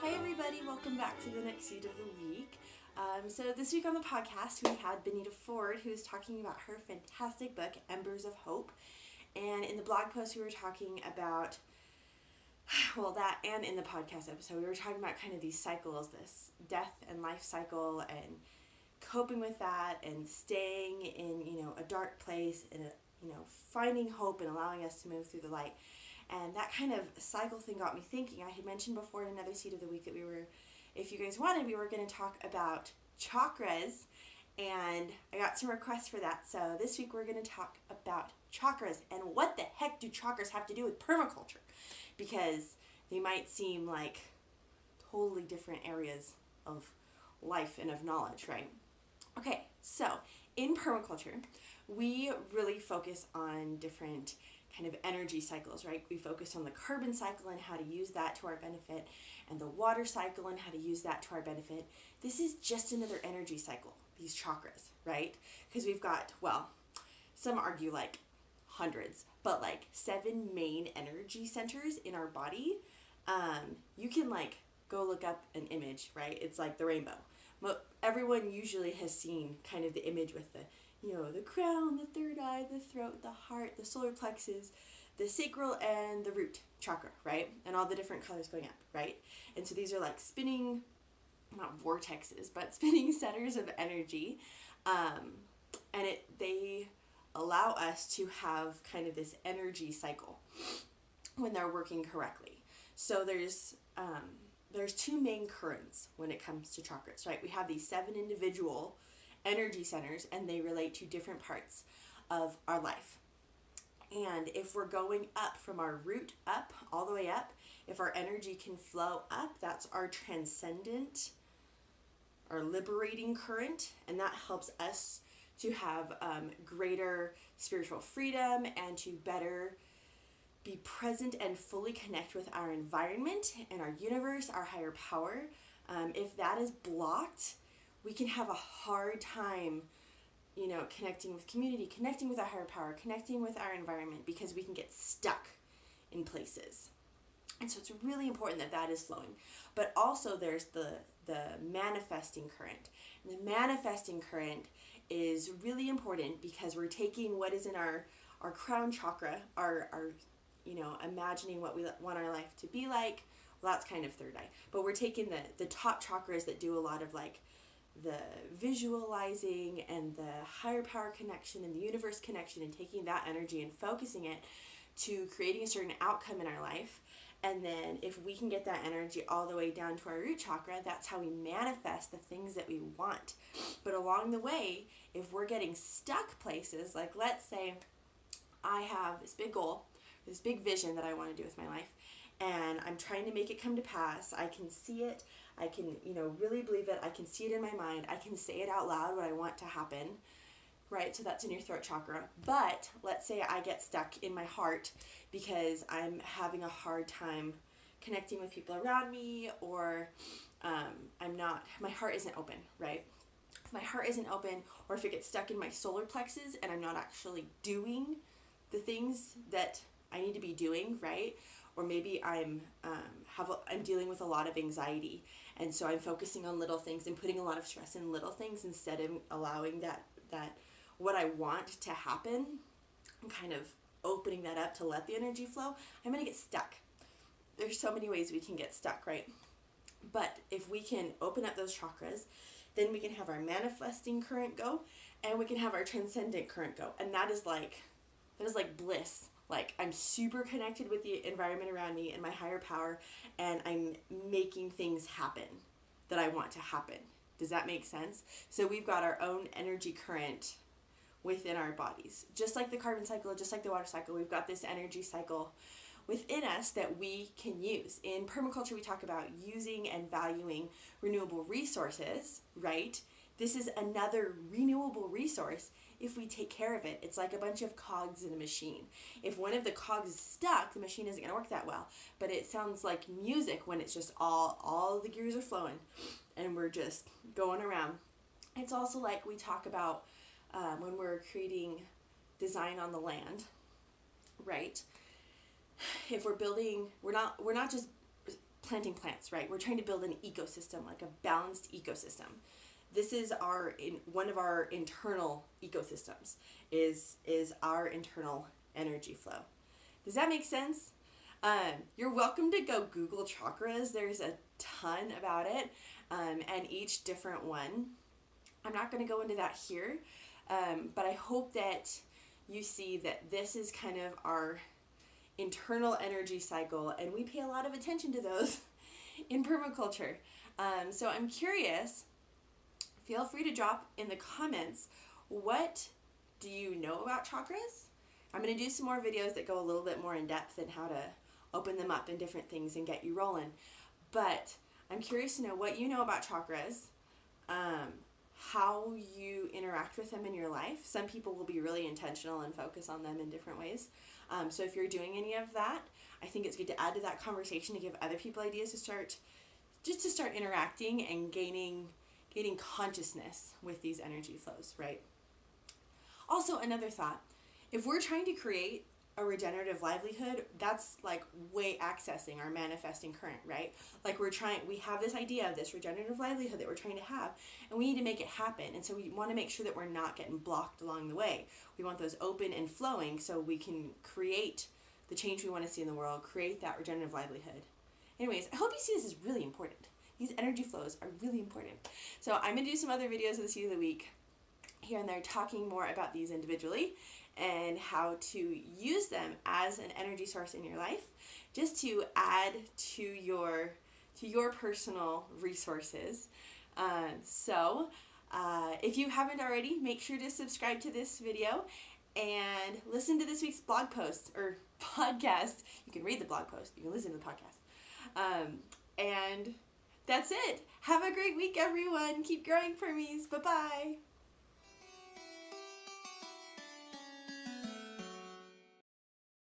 Hi everybody, welcome back to the next seed of the week. So this week on the podcast we had Benita Ford, who is talking about her fantastic book, Embers of Hope. And in the blog post we were talking about, that and in the podcast episode we were talking about kind of these cycles, this death and life cycle, and coping with that, and staying in, a dark place, and, finding hope and allowing us to move through the light. And that kind of cycle thing got me thinking. I had mentioned before in another seed of the week that if you guys wanted, we were going to talk about chakras, and I got some requests for that. So this week we're going to talk about chakras, and what the heck do chakras have to do with permaculture? Because they might seem like totally different areas of life and of knowledge, right? Okay, so in permaculture, we really focus on different kind of energy cycles, right? We focus on the carbon cycle and how to use that to our benefit, and the water cycle and how to use that to our benefit. This is just another energy cycle, these chakras, right? Because we've got, some argue like hundreds, but like 7 main energy centers in our body. You can go look up an image, right? It's like the rainbow. Everyone usually has seen kind of the image with the crown, the third eye, the throat, the heart, the solar plexus, the sacral, and the root chakra, right? And all the different colors going up, right? And so these are like spinning, not vortexes, but spinning centers of energy. And they allow us to have kind of this energy cycle when they're working correctly. So there's 2 main currents when it comes to chakras, right? We have these 7 individual energy centers, and they relate to different parts of our life. And if we're going up from our root up, all the way up, if our energy can flow up, that's our transcendent or liberating current, and that helps us to have greater spiritual freedom and to better be present and fully connect with our environment and our universe, our higher power. If that is blocked, we can have a hard time, connecting with community, connecting with our higher power, connecting with our environment, because we can get stuck in places. And so it's really important that that is flowing. But also there's the manifesting current. And the manifesting current is really important because we're taking what is in our crown chakra, our imagining what we want our life to be like. Well, that's kind of third eye. But we're taking the top chakras that do a lot of the visualizing and the higher power connection and the universe connection, and taking that energy and focusing it to creating a certain outcome in our life. And then if we can get that energy all the way down to our root chakra, that's how we manifest the things that we want. But along the way, if we're getting stuck places, like let's say I have this big goal, this big vision that I want to do with my life, and I'm trying to make it come to pass. I can see it. I can, really believe it. I can see it in my mind. I can say it out loud what I want to happen, right? So that's in your throat chakra. But let's say I get stuck in my heart because I'm having a hard time connecting with people around me, or my heart isn't open, right? If my heart isn't open, or if it gets stuck in my solar plexus and I'm not actually doing the things that I need to be doing, right? Or maybe I'm dealing with a lot of anxiety, and so I'm focusing on little things and putting a lot of stress in little things instead of allowing that what I want to happen and kind of opening that up to let the energy flow. I'm going to get stuck. There's so many ways we can get stuck, right? But if we can open up those chakras, then we can have our manifesting current go, and we can have our transcendent current go, and that is like bliss. Like, I'm super connected with the environment around me and my higher power, and I'm making things happen that I want to happen. Does that make sense? So we've got our own energy current within our bodies. Just like the carbon cycle, just like the water cycle, we've got this energy cycle within us that we can use. In permaculture, we talk about using and valuing renewable resources, right? This is another renewable resource if we take care of it. It's like a bunch of cogs in a machine. If one of the cogs is stuck, the machine isn't going to work that well. But it sounds like music when it's just all the gears are flowing and we're just going around. It's also like we talk about when we're creating design on the land, right? If we're building, we're not just planting plants, right? We're trying to build an ecosystem, like a balanced ecosystem. This is one of our internal ecosystems is our internal energy flow. Does that make sense? You're welcome to go Google chakras. There's a ton about it, and each different one. I'm not going to go into that here, but I hope that you see that this is kind of our internal energy cycle, and we pay a lot of attention to those in permaculture. So I'm curious, feel free to drop in the comments, what do you know about chakras? I'm going to do some more videos that go a little bit more in depth and how to open them up in different things and get you rolling. But I'm curious to know what you know about chakras, how you interact with them in your life. Some people will be really intentional and focus on them in different ways. So if you're doing any of that, I think it's good to add to that conversation to give other people ideas to start interacting and gaining consciousness with these energy flows, right? Also, another thought, if we're trying to create a regenerative livelihood, that's like way accessing our manifesting current, right? Like we have this idea of this regenerative livelihood that we're trying to have, and we need to make it happen. And so we want to make sure that we're not getting blocked along the way. We want those open and flowing so we can create the change we want to see in the world, create that regenerative livelihood. Anyways, I hope you see this is really important. These energy flows are really important. So I'm going to do some other videos of the Seed of the Week here and there, talking more about these individually and how to use them as an energy source in your life, just to add to your personal resources. So if you haven't already, make sure to subscribe to this video and listen to this week's blog post or podcast. You can read the blog post, you can listen to the podcast. And that's it. Have a great week, everyone. Keep growing, permies. Bye-bye.